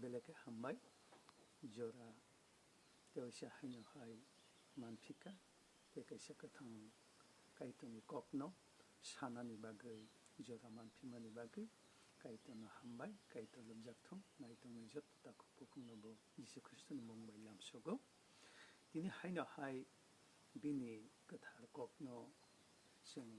beleke hambai jora teosia haino hai manphika te kaisa kathang kaitoni kokno sanani bagai jora manphimani bagai kaitono hambai kaitono jakthong naitono jot takho pukungno bo Jisu Kristoni mongbai lamsogo tini haino hai bini kathar kokno जों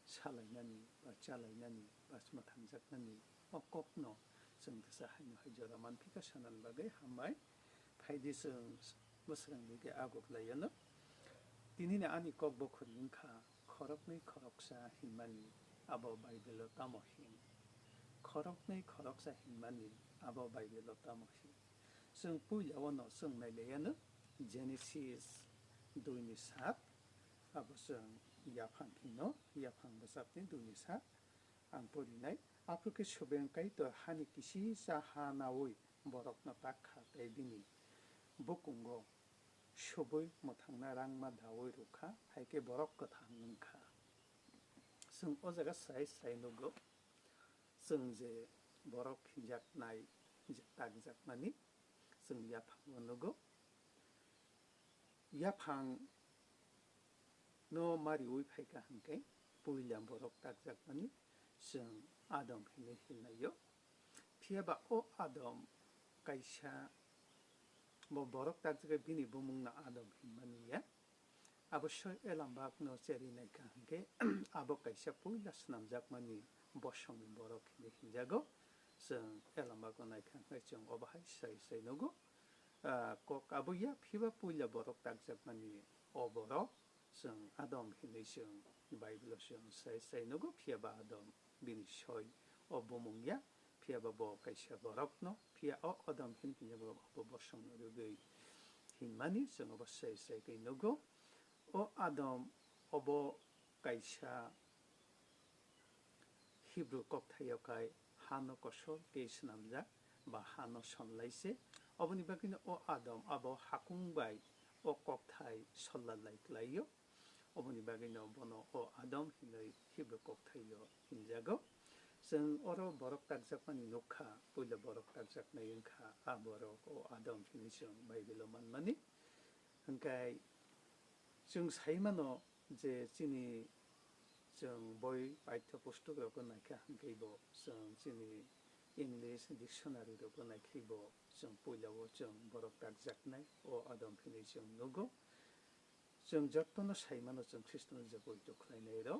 सालायनानै बा चालायनानै बा माथांजाकनानै अकपनो जों दसाहायनो हायजरा मानफिका सानान बागै हामबाय फायदि जों बोसोरांनि गे आगोलायानो दिनैनि आंनि कक बखरलिंखा खरकनै खरकसा हिमानि आबो बाइबेल तामहिन खरकनै खरकसा हिमानि आबो बाइबेल तामहिन जों पुइलावनो जों नायलायानो जेनेसिस 2:7 आबो जों याफां खिनो याफां बसाबनि 2:7 आं पढ़िनाय आफोरके सुबेंकाय तो हानि किसी साहानावै बरकना ताखा ताइबिनि बुकुंगो सुबै मथांना रांमा दावै रुखा हायके बरक कथा नंखा जों ओ जायगा साय साय नुगो जों जे बरक हिजाकनाय जे तागजाकमानि जों याफां नुगो याफां no mari ui phaika hangkai puilam borok takjakmani जों आदम हिनै हिनायो फियाबा ओ आदम काइसा bo borok takjaka bini bumungna आदम हिनमानिया अवश्य एलामबाक no चेरि नायका हंके आबो काइसा पुइला स्नामjakmani बसंनि borok हिनै हिनजागो जों एलामबाक नायका हंके जों अबाहाय साय साय नगो कक आबोया फिबा पुइला borok takjakmani o borok जों आदम हिनै जों बाइबेल जों साय साय नगो फियाबा आदम बिनि सय ओ बुमुंया फियाबा बो काइसा borok no फिया ओ आदम हिन फियाबा बो बसं रुगै हिनमानि जों अब साय साय कै नगो ओ आदम अबो काइसा हिब्रु कक्थायकाय हानो कसो केस नामजा बा हानो सनलाइसे अबनि बाकिनो ओ आदम आबो हाकुंबाय ओ कक्थाय सल्ला लाइक्लायो अबनि बागिनो बनो ओ आदम हिनै हिब्रु कक्थायो हिनजागो जों अरो बरक तागजाकमानि नखा पुइला बरक तागजाकनाय ओंखा आ बरक ओ आदम हिनै जों बाइबेल मानमानि हंकाय जों साइमानो जे चिनि जों बय पाठ्य पुस्तक नायखा हंकैबो जों चिनि इंलिश डिक्शनारि रको नायखैबो जों पुइलावो जों बरक तागजाकनाय ओ आदम हिनै जों नुगो जों जत्तनो साइमानो जों ख्रिस्टन जबो दुखलायनाय र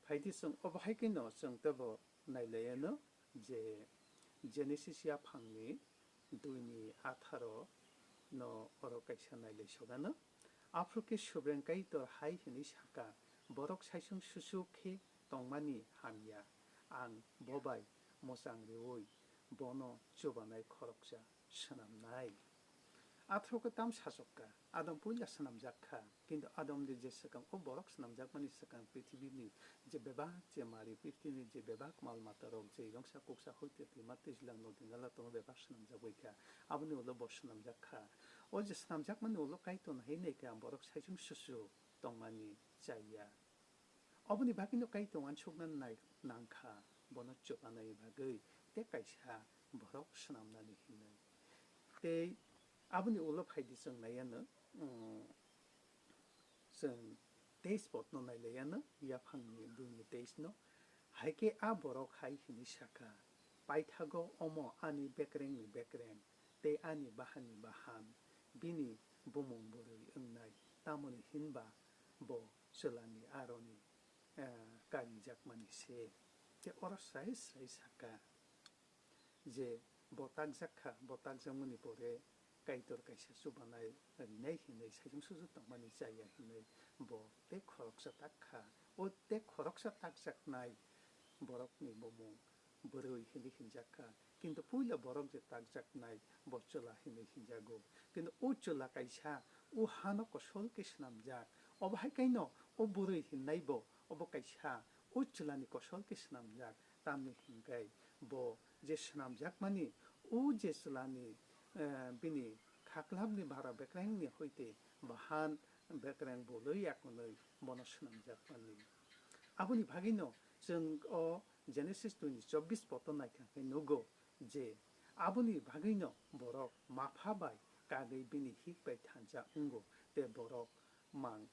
फाइदि जों अबहायकिनो जों तबो नायलायानो जे जेनेसिसया फांनि 2:18 no oro kaisa nailai sogano afroke subrenkai to hai hini saka borok saisung susukhe tongmani hamya ang bobai mosang reoi bono chubanai khoroksa sanamnai आथ्रोको ताम सासक्का आदम पुइला सनामजाखा किन्तु आदम जे जेसकम ओ बरक सनामजाकमानि सकम पृथ्वीनि जे बेबाक जे मारि पृथ्वीनि जे बेबाक माल मातारक जे रंसा कुक्सा होइते माते जिलां नदिनाला तो बेबाक सनामजाबैका आबनि उलो बस सनामजाखा ओ जे सनामजाकमानि उलो काइतन हैनैका बरक साइसुं सुसु तंमानि जाया अबनि बाकिनो काइतन अनसुगनान नाय नांखा बनो चोपानाय बागै ते काइसा बरक सनामनानि हिनै ते आबनि उलो फाइदि जों नायानो जों 23 पटनो नायलायानो याफांनि 2:23 नो हायके आ बरक हाय हिनि साका पाइथागो अमो आनि बेक्रेंनि बेक्रें ते आनि बाहानि बाहान बिनि बुमुं बुरै ओंनाय तामनि हिनबा बो सोलानि आरनि कारि जाकमानि से ते अर साय साय साका जे बताक जाखा बताक जमुनि परे काइतर काइसा सुबानाय रिनाय हिनै साइजों सुजु तंमानि जाया हिनै बो ते खरकसा ताखा ओ ते खरकसा ताकजाकनाय बरकनि बमु बोरै हिनै हिनजाखा किन्तु पुइला बरक जे ताकजाकनाय बचला हिनै हिनजागो किन्तु ओ चला काइसा ओ हानो कसल के सनामजाक अबहाय काइनो ओ बोरै हिननायबो अब काइसा ओ चलानि कसल के सनामजाक तामनि हिनगाय बो जे सनामजाक मानि ओ जे चलानि बिनि खाख्लाबनि भारा बेक्रेंनि होइते बाहान बेक्रें बोलै याकुनै बनो सनामजाकमानि आबनि भागिनो जों ओ जेनेसिस 2:24 पतो नायखांनाय नुगो जे 아버니 바기노 보록 마파바이 가게 비니 힉바이 탄자 응고 때 보록 망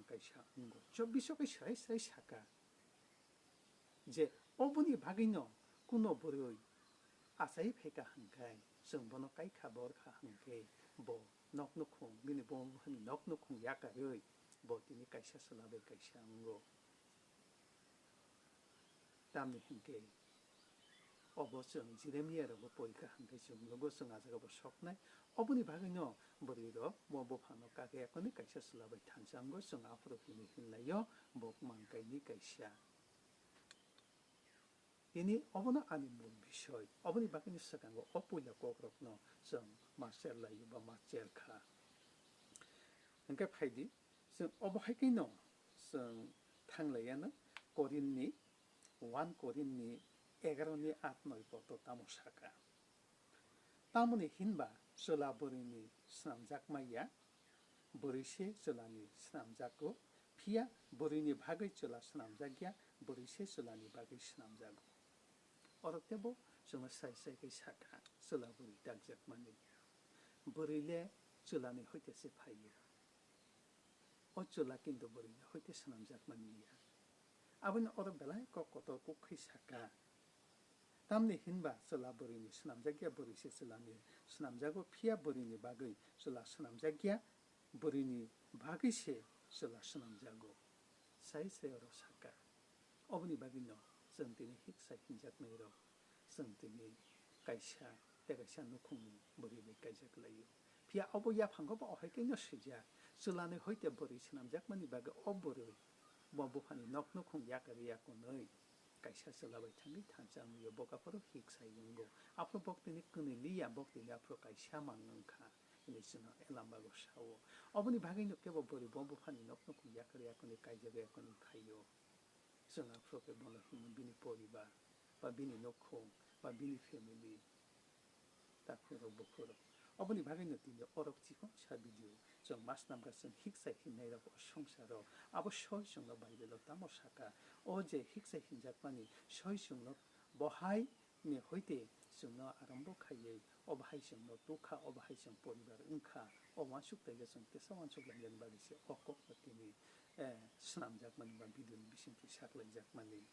가이샤 응고 저 비속에 사이 사카 제 어분이 바기노 꾸노 보르이 아사이 페가 한가이 성번호 까이카 버카 한게 보 녹녹콩 미니 보니 녹녹콩 야카르이 보티니 가이샤 슬라베 가이샤 응고 담니 한게 어버성 지레미에라고 보이까 한게 좀 누구성 아자가 보석네 어분이 바기노 머리로 뭐보파노 가게 거니 가이샤 슬라베 탄상고 성 앞으로 힘이 흘러요 목망가이니 가이샤 ini obona ani mun bishoy oboni bakini sakango opuya kokrokno song marcel la yuba marcel kha engka phaidi song obo haikino song thanglayana korinni 1 korinni 11ni 8 poto tamosaka tamoni hinba sola borini snamjak maya borise solani snamjako phia borini bhagai chola snamjakya borise solani bagai snamjago 어렵게보 정말 사이사이게 사카 슬라브리 딱작만이 버리레 줄라니 호이테세 파이야 어줄라킨도 버리레 호이테스 남작만이야 아버는 어렵벨라이 거꾸도 꼭히 사카 담니 흰바 슬라브리니 스남작이야 버리세 슬라니 스남자고 피야 버리니 바의 슬라 스남작이야 버리니 바기세 슬라 스남자고 사이세어로 사카 어머니 바기노 성티니 힉사 흰작 메이로 성티니 가이샤 때가샤 누콩니 머리에 가이샤클라요 피아 어보야 방거바 어하이케뇨 시자 슬라네 호이테 버리 스남작만이 바가 어보르 뭐보파니 넉넉콩 야카리야코너이 가이샤 슬라바이 탕기 탄장요 보가포로 힉사 이용고 앞으로 복티니 끄니 리야 복티니 앞으로 가이샤 망능카 이니스나 엘람바고 샤오 어머니 바기노 깨보 버리 뭐보파니 넉넉콩 야카리야코니 가이자베야코니 파이요 성 앞으로게 몰라 힘은 비니 보리바 바 비니 놓고 바 비니 패밀리 딱으로 보고로 어머니 바기는 뒤에 어렵지고 샤비디오 좀 마스남가 선 힉사 힘내라고 성사로 아버 쇼이숑로 바이벨로 따모사카 어제 힉사 힘작반이 쇼이숑로 뭐하이 미 호이테 숑로 아람보카예 어바하이숑로 두카 어바하이숑 보리바 응카 어완숙되게 선 때서완숙을 연바리시 꼭꼭 버티니 스남작만이 비디오 비신티 샤클작만이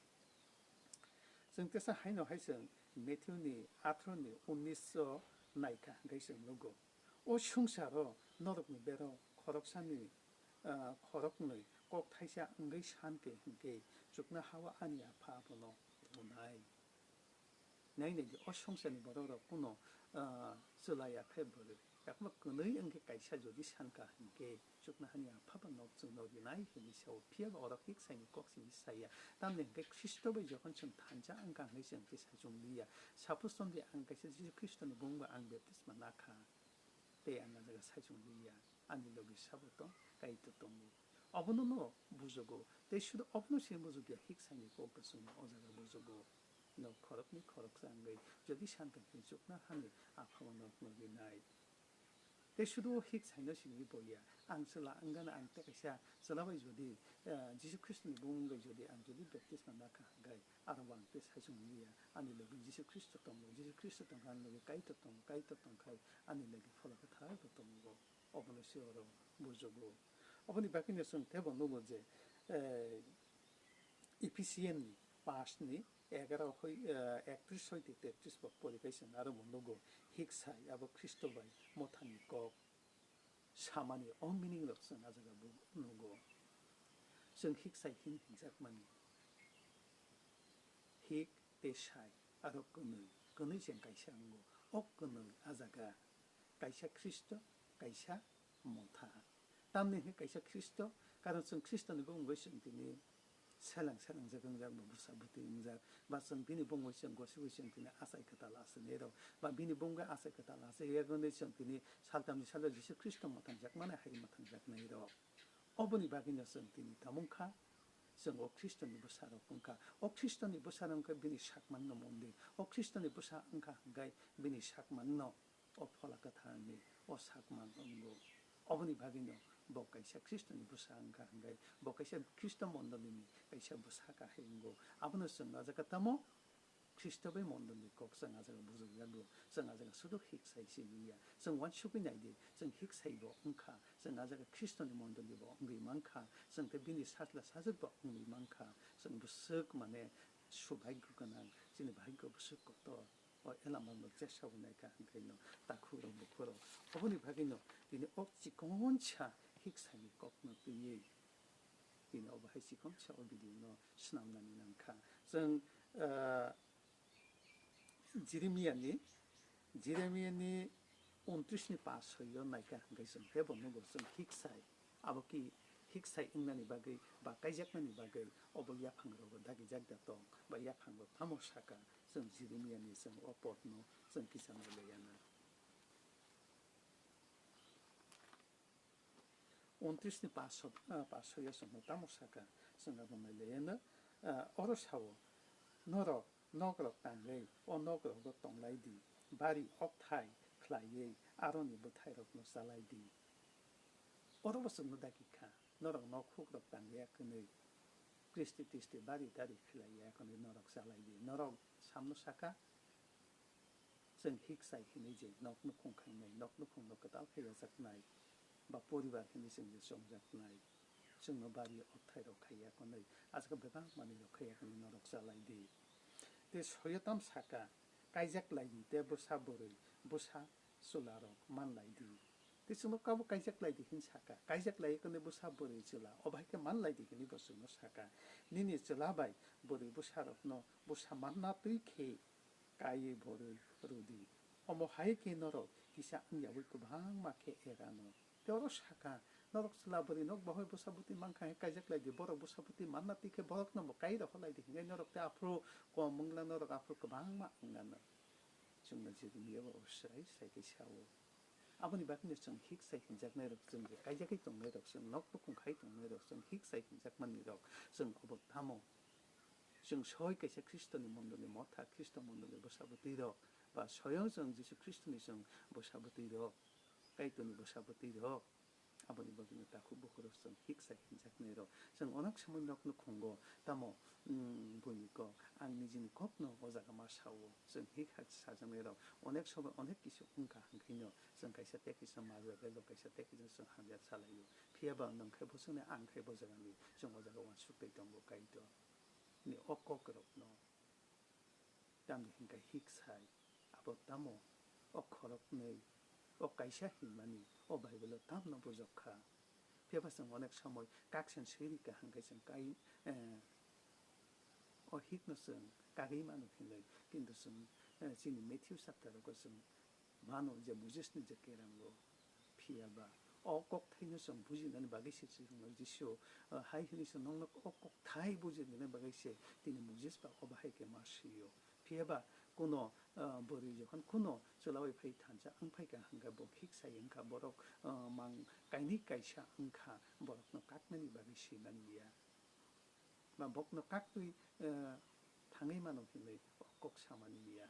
성태사 하이노 하이성 메티오니 아트로니 온니서 나이카 가이성 누고 오 슝사로 너럭니 베로 코록사니 코록노이 꼭 타이샤 응가이 산게 흥게 죽나 하와 아니야 파보노 도나이 나이네기 오 슝사니 버로로 꾸노 슬라야 페버르 약간 그너이 응게 가이샤 조디 산가 흥게 죽나 하니야 파번 녹증 녹이 나이 힘이셔 피어가 어렵게 생이 꼭시 있어야 담는 게 크리스토베 저건 좀 단자 안 강해서 그 사중리야 사푸선데 안 가시 크리스토는 뭔가 안 베티스만 나카 때 안나가 사중리야 아니로기 사부터 가이토도 어부노 부조고 대슈도 업노시 부조게 힉상이 꼭것은 어자가 부조고 너 커럭니 커럭상게 저디 샹게 죽나 하니 아파원 녹이 나이 대슈도 힉상이 보이야 앙슬라 안가나 앙때가샤 슬라바이 조디 지수 크리스토니 봉가 조디 안 조디 베티스만 나카 가이 아라왕테 사중리야 아니로기 지수 크리스토 동고 지수 크리스토 동간로기 가이토 가이 아니로기 폴라가 타도 동고 어버너시오로 무조고 어버니 바퀴네선 대본 노고제 이피시엔니 파스니 에가라 호이 액트리스 호이테 액트리스 포리케이션 나로 모노고 힉사이 아버 크리스토바이 모타니고 샤마니 온미닝 럭선 아자가 노고 성 힉사이 흰 흰작만이 힉 데샤이 아로 끄는 생 가이샤고 옥끄는 아자가 가이샤 크리스토 가이샤 모타 담네 가이샤 크리스토 가르성 크리스토는 본 것이 되니 살랑 저건가 무사부터 인자 맞선 비니 봉고 시 고시고 시한테는 아사이카달라스네로 바 비니 봉가 아사이카달라스 예건데 시한테니 살담지 살려주시 크리스토 못한 작만에 하기 못한 작네로 어머니 바기냐선 티니 다몽카 성오 크리스토니 부사로 본카 오 크리스토니 부사는 그 비니 샥만 넘온데 오 크리스토니 부사인가 가이 비니 샥만 넘 오 폴라카 타니 오 샥만 넘고 어머니 바기냐 보카이샤 크리스토니 부사인가 한가이 보카이샤 크리스토 mondonimi kaisha busaka hengo abunoson azaga tamo Christophe mondoni kok sang ajaga buzuk jaglo sang ajaga sudo hiksai sibiya sang wan shubi naidi sang hiksai bo ungkha sang ajaga Christoni mondoni bo ungri mangkha sang te bini satla sajak bo ungri mangkha sang busuk mane subhagyo ganang jini bhagyo busuk to o elaman mo jesha bunai ka hangkaino takhuro bukhuro oboni bhagino dini okchi koncha hiksai kokno tuye dini obahai chikoncha obidino snamnani nangkha sang Jeremiahni 29ni pasoyo naika hangkaisang hebo nubo sang hiksai aboki hiksai ingnani bagai ba kaijaknani bagai obo yaphangrogo dagi jagda tong ba yaphangro tamo saka sang Jeremiahni sang opotno sang kisano leyana 29ni pasoyo sang tamo saka sang abona leyana orosawo norok nogrok tangrei o nogrok go tonglaidi bari okthai khlaiye aroni bothairok no salaidi orobosum no dakika norok nokhukrok tangrei kunei kristi tisti bari tari khlaiye kunei norok salaidi norok samno saka जों हिक्साइ हिनै जे नकनो खुंखांनाय नकनो खुंनो कताल फैया जाखनाय बा परिवार हिनै जों संजाखनाय जोंनो बारि अथाय रखाया कोनै आजका बेबा माने रखाया कोनै नरक जालायदि ते सयताम साका काइजाक लायदि ते बसा बोरै बसा सुलारक मान लायदि ते सुनो काबो काइजाक लायदि हिन साका काइजाक लाय कोनै बसा बोरै चला अबायके मान लायदि हिनि बसुनो साका निनि चलाबाय बोरै बसारकनो बसा मानना तुइखे काये बोरै रुदि अमो हायके नरक किसा अंयावै गोबां माखे एरानो तेरो साका नरक सलाबरि नक बहय बसाबुति मांखा काइजाक लायदि बरक बसाबुति मानना तिखे बरक नमो काइ रखलायदि हिनै नरक ते आफ्रो को मंगला नरक आफ्रो गोबां मा अंगानो जोंनो जेरमियाव असाय साइके सावो आबोनि बाकनि जों हिक साइ हिनजाकनाय रक जों काइजाकै दंनाय रक जों नक खुंखाय दंनाय रक जों हिक साइ हिनजाकमाननि रक जों अबो थामो जों सय कैसे ख्रिस्टनि मन्दनि मथा ख्रिस्ट मन्दनि बसाबुति रक बा स्वयं जों जिसु ख्रिस्टनि जों बसाबुति रक काइतनि बसाबुति रक आबोनि बाकनि ताखु बखरो जों हिक साइ हिनजाकनाय रक जों अनेक समय नकनो खुंगो तामो बुनिको आं निजिनि कपनो अजागा मा सावो जों हिक हाक साजानाय रक अनेक समय अनेक किसु उनका हांखैनो जों कैसे तेकिसो माजो बेलो कैसे तेकिसो जों हांजार सालायो फियाबा नंखाय बसने आंखाय बजागानि जों अजागा वान सुकै दंगो काइतो नि अककरक न दामनि हिंका हिक साइ आबो तामो अखरकनै o kaisa himani o baibelo tamno bojokha pebasang onek samoy kaksen sirika hangkaisang kai o hiknosang kagi manu hinai kintu sung sini Matthew chapter ko sung mano je mujisni je kerango phiaba o kokthai sung bujinani bagisi sung jisu hai hini sung nong o kokthai bujinani bagisi tini mujis ba obahai ke masiyo phiaba kuno bori jokan kuno chulawi phai thansa angphai ka hanga bo khik sai angka borok mang kaini kaisa angkha borok no kaknani bagi sinaniya ba bok no kaktui thangai mano hinai kok samaniya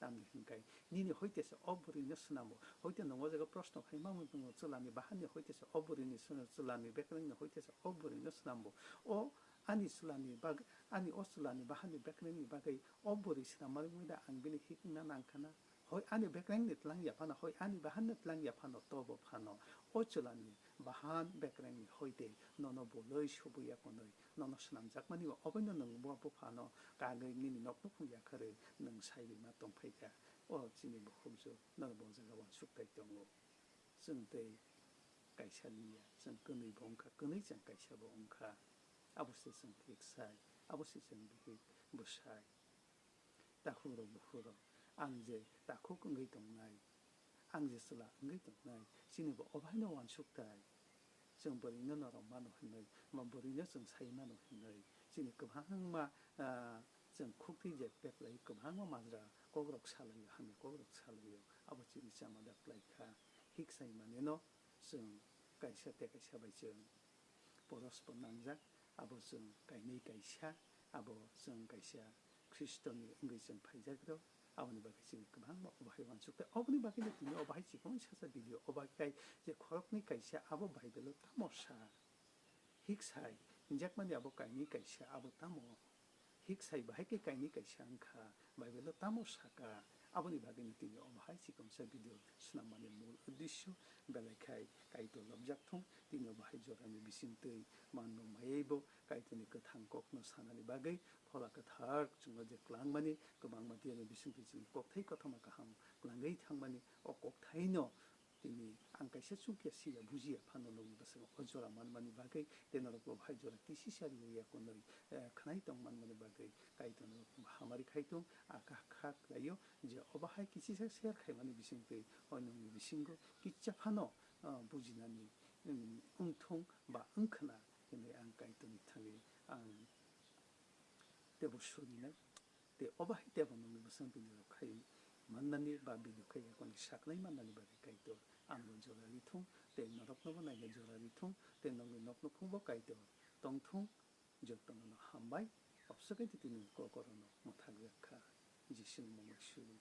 tamni hingkai nini hoitese obori no snamo hoite no mojaga proshno khai mamu no chulani bahani hoitese obori ni chulani bekrang no hoitese obori no snamo o ani sulani bag ani osulani bahani bekrangni bagai obori sinamari muida angbini hikna nangkana hoi ani bekrang ni tlang yapana hoi ani bahan ni tlang yapano tobo phano ochulani bahan bekrang ni hoite nono boloi subuya konoi nono snam jakmani oboino nang bo phano kagai nini nokno phungya khare nang saili ma tongphaika o chini bo khumjo nang bo jaga wan sukai tongo sungtei kaisaliya sung kunui bongkha kunui jang kaisa bongkha abose जों हिक्साय abose जों बिहि बुसाय ताखुरो बुखुरो आं जे ताखु कंगै दंनाय आं जे सला अंगै दंनाय सिनिबो अबायनो वान सुक्ताय जों बोरैनो नरम मानो होननाय मा बोरैनो जों साय मानो होननाय सिनि गोबां मा जों खुक्ति जे बेख्लाय गोबां मा माद्रा कग्रक सालायो हानि कग्रक सालायो आबो सिनि सामादा प्लाइखा हिक्साय माने न जों काइसा ते काइसा बाय जों परस्पर नांजाक abo जों गायनाय गायसा abo जों गायसा ख्रिस्टनि अंगै जों फायजाग्रो आबोनि बागै जों गोबां अबाहाय वानसुकता अबनि बागै दिनै अबाहाय सिखौन सासा भिडिअ अबाहाय जे खरकनि गायसा आबो बाइबेलो तामसा हिक्साय हिनजाक माने आबो गायनाय गायसा आबो तामो ঠিক সাই বাহাই কে কাইনি কাইসা আংখা বাইবেল তামো সাকা আবনি বাগিনি তিনি অবহাই সিকমসা ভিডিও সুনামানি মূল উদ্দেশ্য বেলাইখাই কাইতো লবজাকথং তিনি বাহাই জরানি বিसिंतै मानो मायैबो कायतोनि गोथां कखनो सानानि बागै फला गोथार जोङो जे क्लांमानि गोबां मादियानि बिसिंतै जों ककथाइ कथमा गाहाम क्लांगै थांमानि अ ककथाइनो दिनै आं खायसे सुंखिया सिया बुजिया फानो नंगौ बसो अजरा मानमानि बागै तेनरको भाइ जरा तिसि सारि या कोनै खनाइ दं मानमानि बागै कायतोनो हामारि खाइतों आखा खा लायो जे अबाहाय किसि सेर खाइमानि बिसिंतै अनंनि बिसिंगो किच्चा फानो बुजिनानि उंथं बा ओंखना दिनै आं कायतोनि थाङै आं तेबो सुनिनाय ते अबाहाय तेबो नंगौ बसो बिनो खाइ माननानि बा बिनो खाइ कोनि साखनाय माननानि बागै कायतो आंबो जरानि थं ते नरकनोबो नायनो जरानि थं ते नंगौ नकनखौबो कायतो तंथं जतनो हामबाय अबसकै तिनि ककरनो मथागखा जिसुनि मुङै सुनि